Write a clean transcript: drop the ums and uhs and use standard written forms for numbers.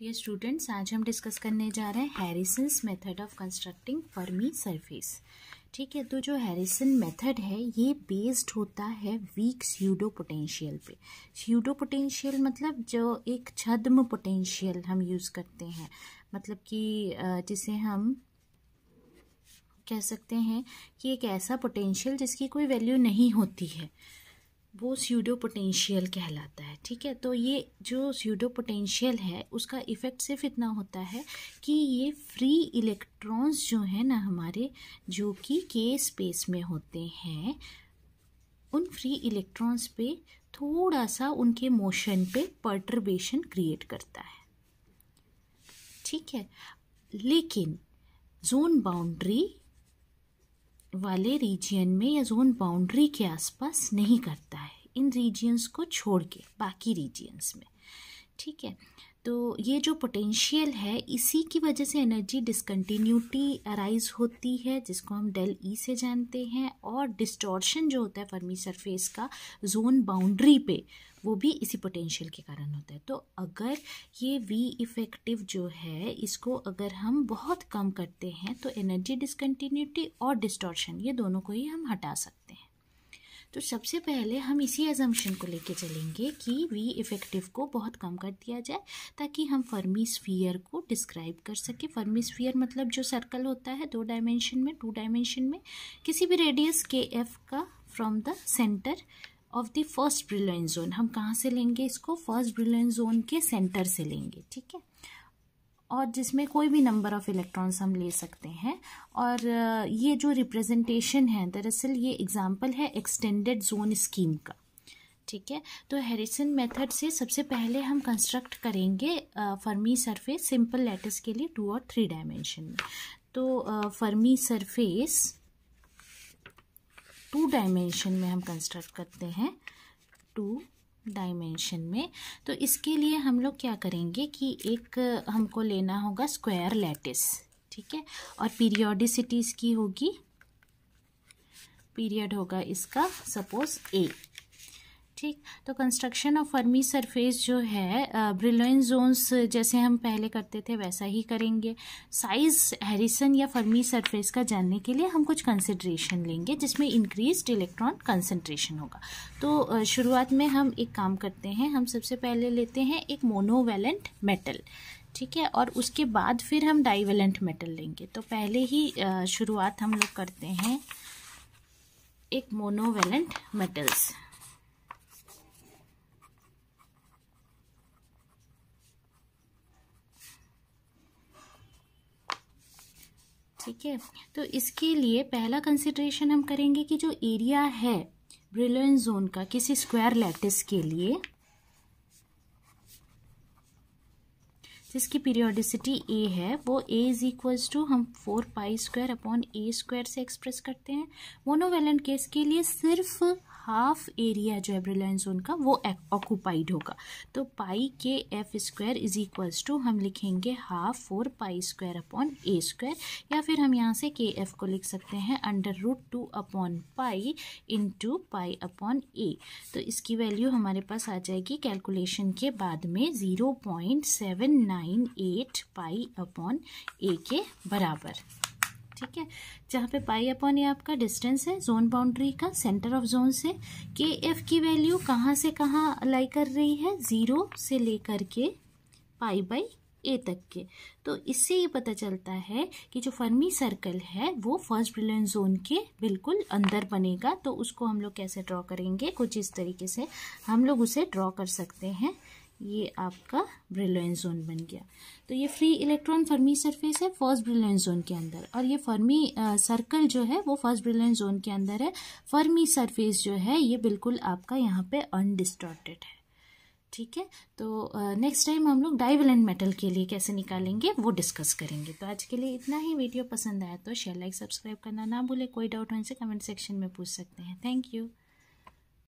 Dear students, आज हम discuss करने जा रहे हैं Harrison's method of constructing Fermi surface. ठीक है, तो जो हैरिसन मेथड है ये बेस्ड होता है वीक स्यूडो पोटेंशियल पे। स्यूडो पोटेंशियल मतलब जो एक छद्म पोटेंशियल हम यूज़ करते हैं, मतलब कि जिसे हम कह सकते हैं कि एक ऐसा पोटेंशियल जिसकी कोई वैल्यू नहीं होती है, वो स्यूडो पोटेंशियल कहलाता है। ठीक है, तो ये जो स्यूडो पोटेंशियल है उसका इफ़ेक्ट सिर्फ इतना होता है कि ये फ्री इलेक्ट्रॉन्स जो है ना हमारे, जो कि के स्पेस में होते हैं, उन फ्री इलेक्ट्रॉन्स पे थोड़ा सा उनके मोशन पे पर्टर्बेशन क्रिएट करता है। ठीक है, लेकिन जोन बाउंड्री वाले रीजियन में या जोन बाउंड्री के आसपास नहीं करता है, इन रीजियंस को छोड़ के बाकी रीजियंस में। ठीक है, तो ये जो पोटेंशियल है इसी की वजह से एनर्जी डिसकंटिन्यूटी अराइज होती है, जिसको हम डेल ई से जानते हैं, और डिस्टॉर्शन जो होता है फर्मी सरफेस का जोन बाउंड्री पे, वो भी इसी पोटेंशियल के कारण होता है। तो अगर ये वी इफेक्टिव जो है इसको अगर हम बहुत कम करते हैं तो एनर्जी डिसकंटिन्यूटी और डिस्टॉर्शन ये दोनों को ही हम हटा सकते हैं। तो सबसे पहले हम इसी एजम्पशन को लेके चलेंगे कि वी इफेक्टिव को बहुत कम कर दिया जाए ताकि हम फर्मी स्फीयर को डिस्क्राइब कर सके। फर्मी स्फीयर मतलब जो सर्कल होता है 2 डायमेंशन में, 2 डायमेंशन में किसी भी रेडियस के एफ का from the centre of the first brilliant zone. हम कहाँ से लेंगे इसको? फर्स्ट ब्रिलियंट जोन के सेंटर से लेंगे। ठीक है, और जिसमें कोई भी नंबर ऑफ इलेक्ट्रॉन्स हम ले सकते हैं। और ये जो रिप्रेजेंटेशन है दरअसल ये एग्जांपल है एक्सटेंडेड जोन स्कीम का। ठीक है, तो हैरिसन मेथड से सबसे पहले हम कंस्ट्रक्ट करेंगे फर्मी सरफेस सिंपल लैटिस के लिए 2 और 3 डायमेंशन में। तो फर्मी सरफेस 2 डायमेंशन में हम कंस्ट्रक्ट करते हैं, 2 डायमेंशन में। तो इसके लिए हम लोग क्या करेंगे कि एक हमको लेना होगा स्क्वायर लैटिस। ठीक है, और पीरियोडिसिटी इसकी होगी, पीरियड होगा इसका सपोज ए। ठीक, तो कंस्ट्रक्शन ऑफ फर्मी सरफेस जो है ब्रिलियंट जोन्स जैसे हम पहले करते थे वैसा ही करेंगे। साइज हैरिसन या फर्मी सरफेस का जानने के लिए हम कुछ कंसिडरेशन लेंगे जिसमें इंक्रीज्ड इलेक्ट्रॉन कंसंट्रेशन होगा। तो शुरुआत में हम एक काम करते हैं, हम सबसे पहले लेते हैं एक मोनोवैलेंट मेटल। ठीक है, और उसके बाद फिर हम डाइवैलेंट मेटल लेंगे। तो पहले ही शुरुआत हम लोग करते हैं एक मोनोवैलेंट मेटल्स। ठीक है, तो इसके लिए पहला कंसिडरेशन हम करेंगे कि जो एरिया है ब्रिलियंट जोन का किसी स्क्वायर लैटिस के लिए जिसकी पीरियोडिसिटी ए है, वो ए इज इक्वल्स टू हम 4 pi square upon A square से एक्सप्रेस करते हैं। मोनोवैलेंट केस के लिए सिर्फ हाफ एरिया जो है ब्रिलियंट जोन का वो ऑक्यूपाइड होगा। तो पाई के F square is equals to हम लिखेंगे half 4 pi square upon A square, या फिर हम यहाँ से के एफ को लिख सकते हैं √2 upon pi into pi upon a. तो इसकी वैल्यू हमारे पास आ जाएगी कैलकुलेशन के बाद में 0.798 पाई अपॉन ए के बराबर। ठीक है, जहाँ पे पाई अपॉन ए आपका डिस्टेंस है जोन बाउंड्री का सेंटर ऑफ जोन से। के एफ की वैल्यू कहाँ से कहाँ लाई कर रही है? 0 से लेकर के पाई बाई ए तक के। तो इससे ये पता चलता है कि जो फर्मी सर्कल है वो फर्स्ट ब्रिलियंट जोन के बिल्कुल अंदर बनेगा। तो उसको हम लोग कैसे ड्रॉ करेंगे? कुछ इस तरीके से हम लोग उसे ड्रॉ कर सकते हैं। ये आपका ब्रिलियंट जोन बन गया। तो ये फ्री इलेक्ट्रॉन फर्मी सरफेस है फर्स्ट ब्रिलियंट जोन के अंदर, और ये फर्मी सर्कल जो है वो फर्स्ट ब्रिलियंट जोन के अंदर है। फर्मी सरफेस जो है ये बिल्कुल आपका यहाँ पे अनडिस्टॉर्टेड है। ठीक है, तो नेक्स्ट टाइम हम लोग डाइवैलेंट मेटल के लिए कैसे निकालेंगे वो डिस्कस करेंगे। तो आज के लिए इतना ही। वीडियो पसंद आया तो शेयर, लाइक, सब्सक्राइब करना ना भूले। कोई डाउट हो इनसे कमेंट सेक्शन में पूछ सकते हैं। Thank you.